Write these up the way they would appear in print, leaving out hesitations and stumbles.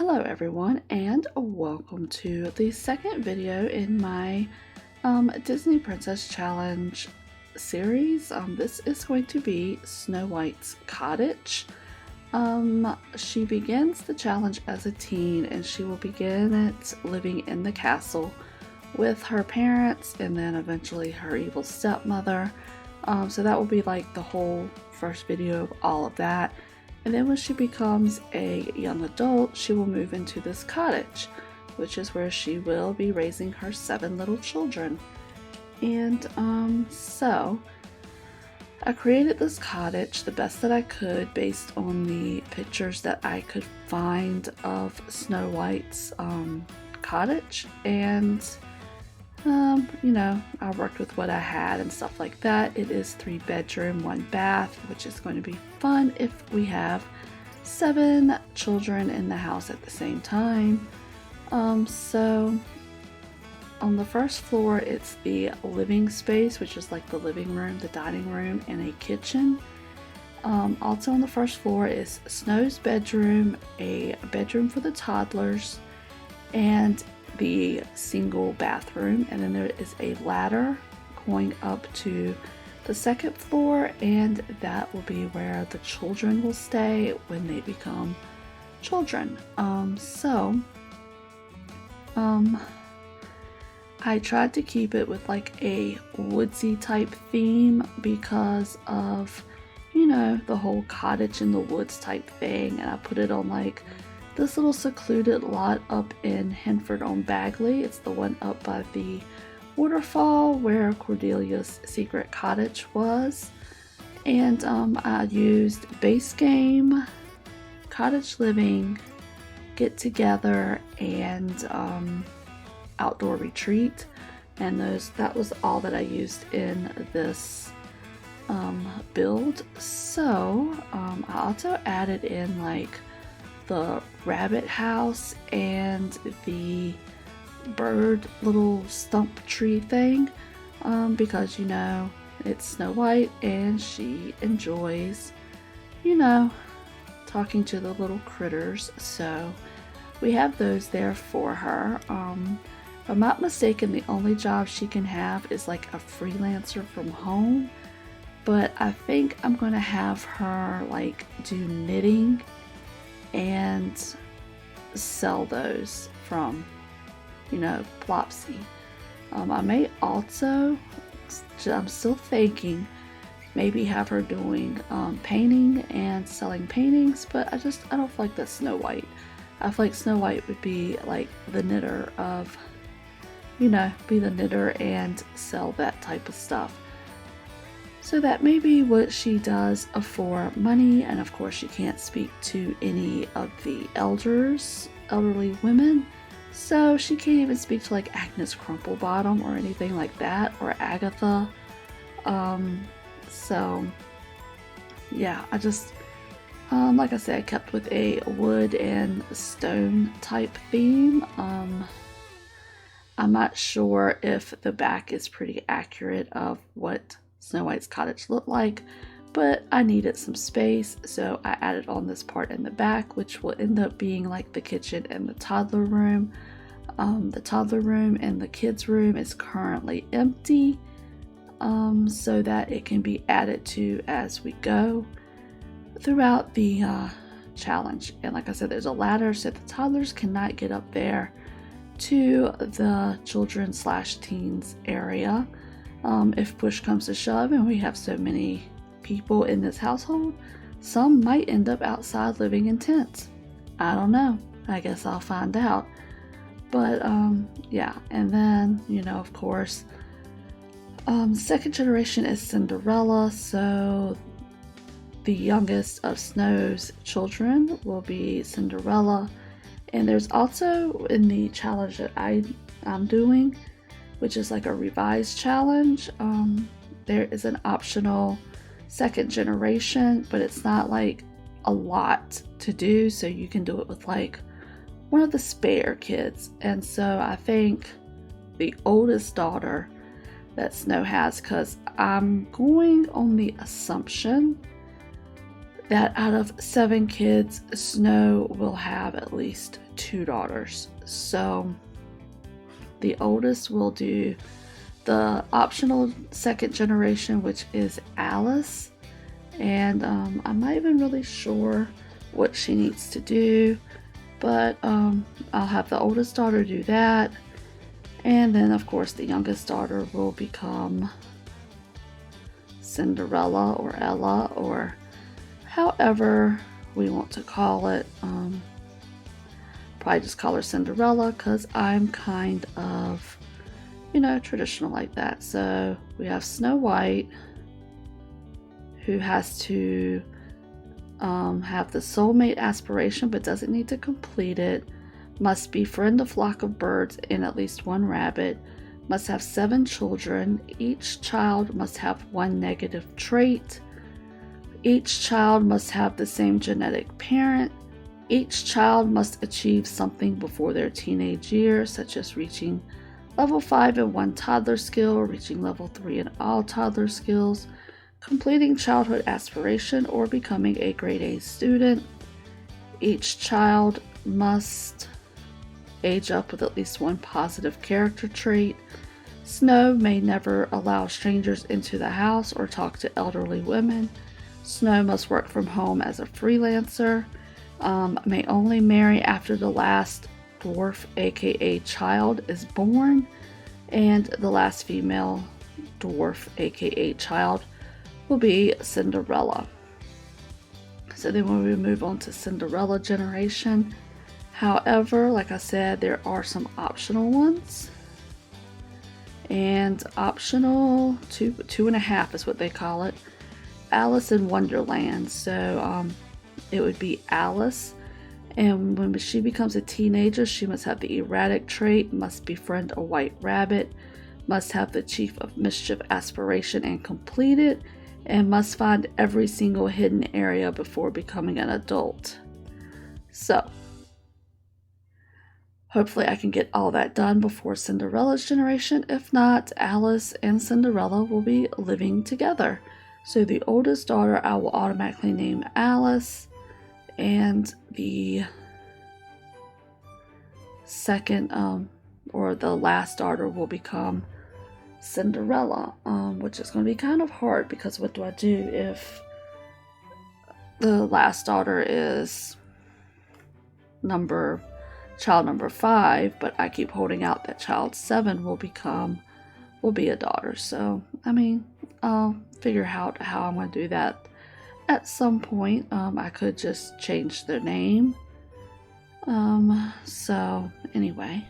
Hello everyone, and welcome to the second video in my Disney Princess Challenge series. This is going to be Snow White's cottage. She begins the challenge as a teen, and she will begin it living in the castle with her parents and then eventually her evil stepmother. So that will be like the whole first video of all of that. And then when she becomes a young adult, she will move into this cottage, which is where she will be raising her 7 little children. And so I created this cottage the best that I could based on the pictures that I could find of Snow White's cottage. And you know, I worked with what I had and stuff like that. It is 3 bedroom, 1 bath, which is going to be fun if we have 7 children in the house at the same time. So on the first floor, it's the living space, which is like the living room, the dining room, and a kitchen. Also on the first floor is Snow's bedroom, a bedroom for the toddlers, and the single bathroom. And then there is a ladder going up to the second floor, and that will be where the children will stay when they become children. I tried to keep it with like a woodsy type theme because of, you know, the whole cottage in the woods type thing, and I put it on like this little secluded lot up in Henford-on-Bagley. It's the one up by the waterfall where Cordelia's secret cottage was. And I used base game, cottage living, get together, and outdoor retreat. And that was all that I used in this build. So I also added in like the rabbit house and the bird little stump tree thing, because, you know, it's Snow White and she enjoys, you know, talking to the little critters. So we have those there for her. If I'm not mistaken, the only job she can have is like a freelancer from home, but I think I'm gonna have her like do knitting and sell those from, you know, Plopsy. I may also, I'm still thinking, maybe have her doing painting and selling paintings, but I don't feel like that's Snow White. I feel like Snow White would be like the knitter of, you know, be the knitter and sell that type of stuff. So that may be what she does for money. And of course she can't speak to any of the elderly women. So she can't even speak to like Agnes Crumplebottom or anything like that, or Agatha. So yeah, I just, like I said, I kept with a wood and stone type theme. I'm not sure if the back is pretty accurate of what Snow White's cottage looked like, but I needed some space, so I added on this part in the back, which will end up being like the kitchen and the toddler room. The toddler room and the kids room is currently empty, so that it can be added to as we go throughout the challenge. And like I said, there's a ladder so the toddlers cannot get up there to the children/teens area. If push comes to shove and we have so many people in this household, some might end up outside living in tents. I don't know. I guess I'll find out. But yeah, and then, you know, of course, second generation is Cinderella, so the youngest of Snow's children will be Cinderella. And there's also in the challenge that I'm doing, which is like a revised challenge, there is an optional second generation, but it's not like a lot to do, so you can do it with like one of the spare kids. And so I think the oldest daughter that Snow has, because I'm going on the assumption that out of 7 kids, Snow will have at least 2 daughters. So the oldest will do the optional second generation, which is Alice. And I'm not even really sure what she needs to do, but I'll have the oldest daughter do that. And then, of course, the youngest daughter will become Cinderella or Ella, or however we want to call it. Probably just call her Cinderella because I'm kind of, traditional like that. So we have Snow White, who has to have the soulmate aspiration but doesn't need to complete it, must befriend a flock of birds and at least 1 rabbit, must have 7 children, each child must have 1 negative trait, each child must have the same genetic parent, each child must achieve something before their teenage years, such as reaching level 5 in 1 toddler skill, reaching level 3 in all toddler skills, completing childhood aspiration, or becoming a grade A student. Each child must age up with at least 1 positive character trait. Snow may never allow strangers into the house or talk to elderly women. Snow must work from home as a freelancer. May only marry after the last dwarf, aka child, is born, and the last female dwarf, aka child, will be Cinderella. So then when we move on to Cinderella generation, however, like I said, there are some optional ones. And optional 2.5 is what they call it. Alice in Wonderland. So it would be Alice, and when she becomes a teenager, she must have the erratic trait, must befriend a white rabbit, must have the chief of mischief aspiration and complete it, and must find every single hidden area before becoming an adult. So hopefully I can get all that done before Cinderella's generation. If not, Alice and Cinderella will be living together. So the oldest daughter I will automatically name Alice, and the second or the last daughter will become Cinderella, which is going to be kind of hard because what do I do if the last daughter is child number 5, but I keep holding out that child 7 will be a daughter. So I mean, I'll figure out how I'm going to do that at some point. I could just change their name. So anyway,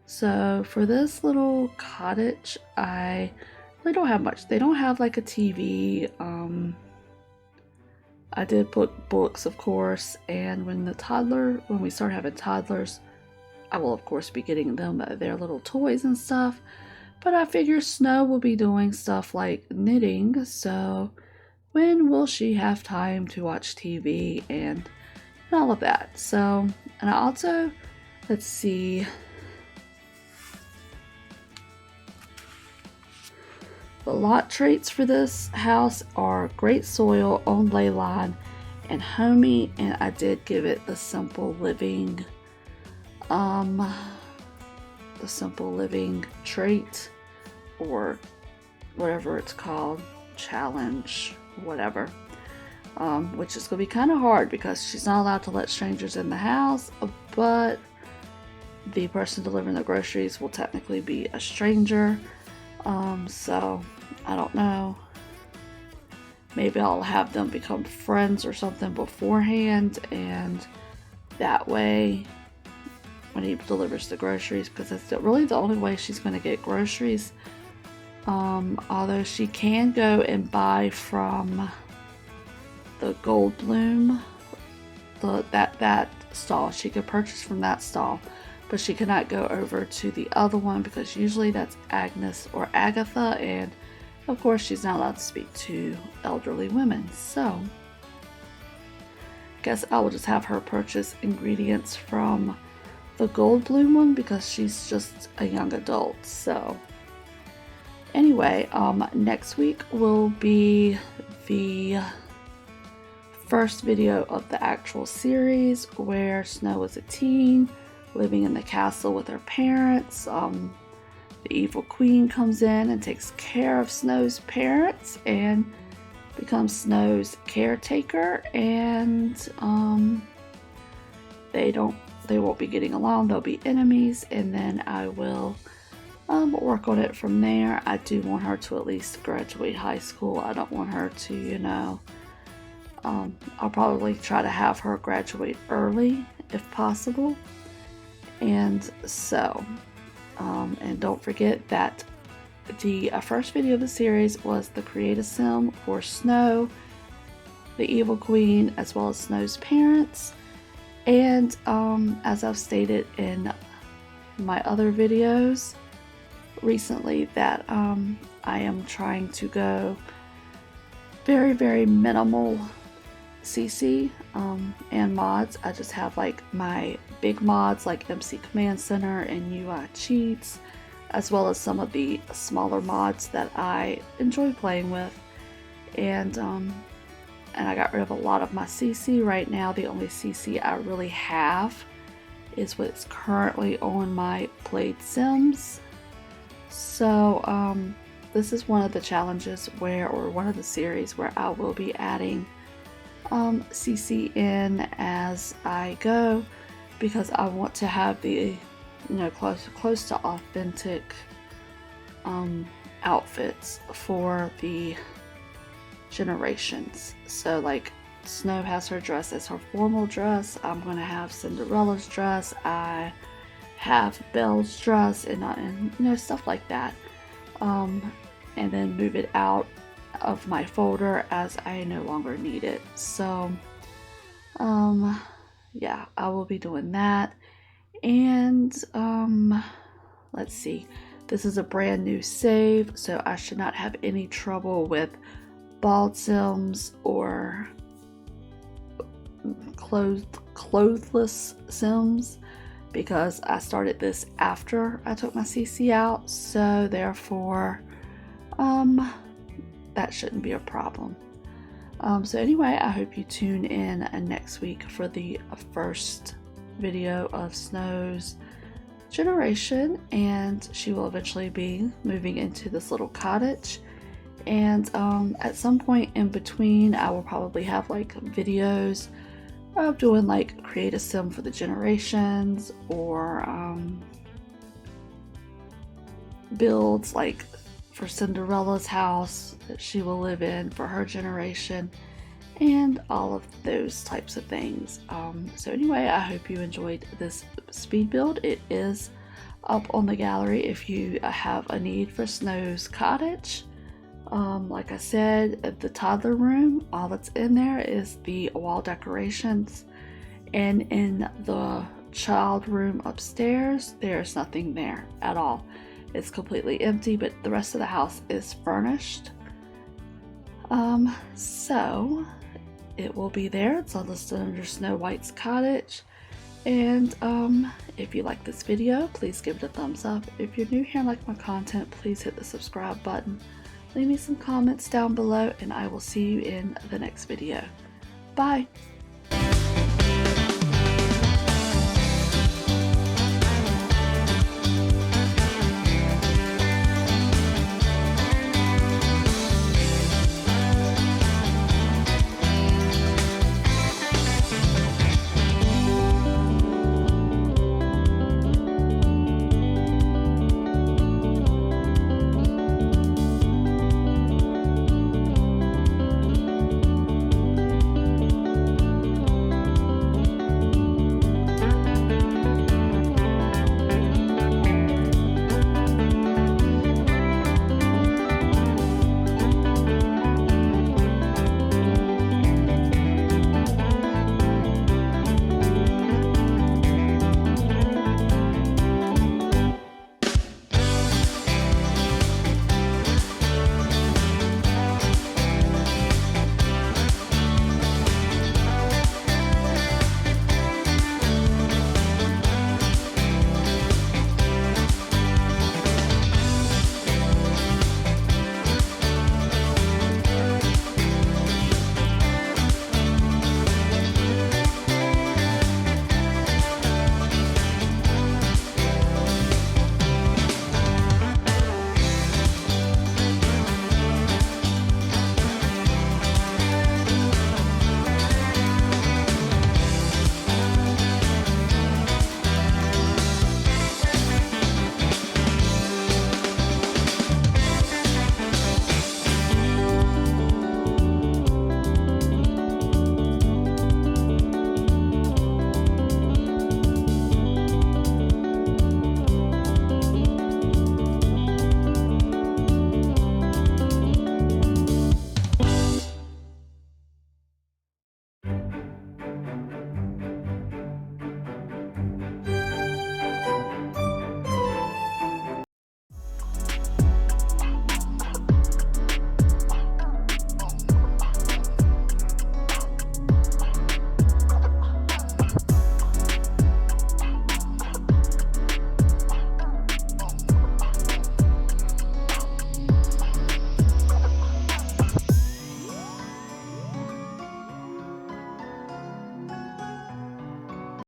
so for this little cottage, I really don't have much. They don't have like a TV. I did put books, of course, and when we start having toddlers, I will of course be getting them their little toys and stuff. But I figure Snow will be doing stuff like knitting, so when will she have time to watch TV and all of that? So, and I also, let's see, the lot traits for this house are great soil, own ley line, and homey, and I did give it the simple living trait, or whatever it's called, challenge, whatever, which is going to be kind of hard because she's not allowed to let strangers in the house, but the person delivering the groceries will technically be a stranger. So I don't know, maybe I'll have them become friends or something beforehand, and that way when he delivers the groceries, because that's really the only way she's going to get groceries. Although she can go and buy from the Gold Bloom, that stall, she could purchase from that stall, but she cannot go over to the other one because usually that's Agnes or Agatha, and of course she's not allowed to speak to elderly women. So I guess I will just have her purchase ingredients from the Gold Bloom one because she's just a young adult. So anyway, next week will be the first video of the actual series where Snow was a teen living in the castle with her parents. The evil queen comes in and takes care of Snow's parents and becomes Snow's caretaker, and they won't be getting along, they'll be enemies, and then I will work on it from there. I do want her to at least graduate high school. I don't want her to, you know, I'll probably try to have her graduate early if possible. And so, and don't forget that the first video of the series was the Create a Sim for Snow, the Evil Queen, as well as Snow's parents. And as I've stated in my other videos recently, that I am trying to go very, very minimal CC and mods. I just have like my big mods like MC Command Center and UI cheats, as well as some of the smaller mods that I enjoy playing with. And I got rid of a lot of my CC. Right now the only CC I really have is what's currently on my played Sims. So this is one of the challenges or one of the series where I will be adding CC in as I go, because I want to have the, you know, close to authentic outfits for the generations. So like Snow has her dress as her formal dress. I'm going to have Cinderella's dress. I have Belle's dress and you know, stuff like that. And then move it out of my folder as I no longer need it. So yeah, I will be doing that. And let's see, this is a brand new save, so I should not have any trouble with bald Sims or clothless Sims, because I started this after I took my CC out, so therefore that shouldn't be a problem. So anyway, I hope you tune in next week for the first video of Snow's generation, and she will eventually be moving into this little cottage. And at some point in between, I will probably have like videos of doing like Create a Sim for the generations, or builds like for Cinderella's house that she will live in for her generation, and all of those types of things. So anyway, I hope you enjoyed this speed build. It is up on the gallery if you have a need for Snow's cottage. Like I said, the toddler room, all that's in there is the wall decorations, and in the child room upstairs, there's nothing there at all. It's completely empty, but the rest of the house is furnished. So it will be there. It's all listed under Snow White's cottage. And if you like this video, please give it a thumbs up. If you're new here and like my content, please hit the subscribe button. Leave me some comments down below, and I will see you in the next video. Bye!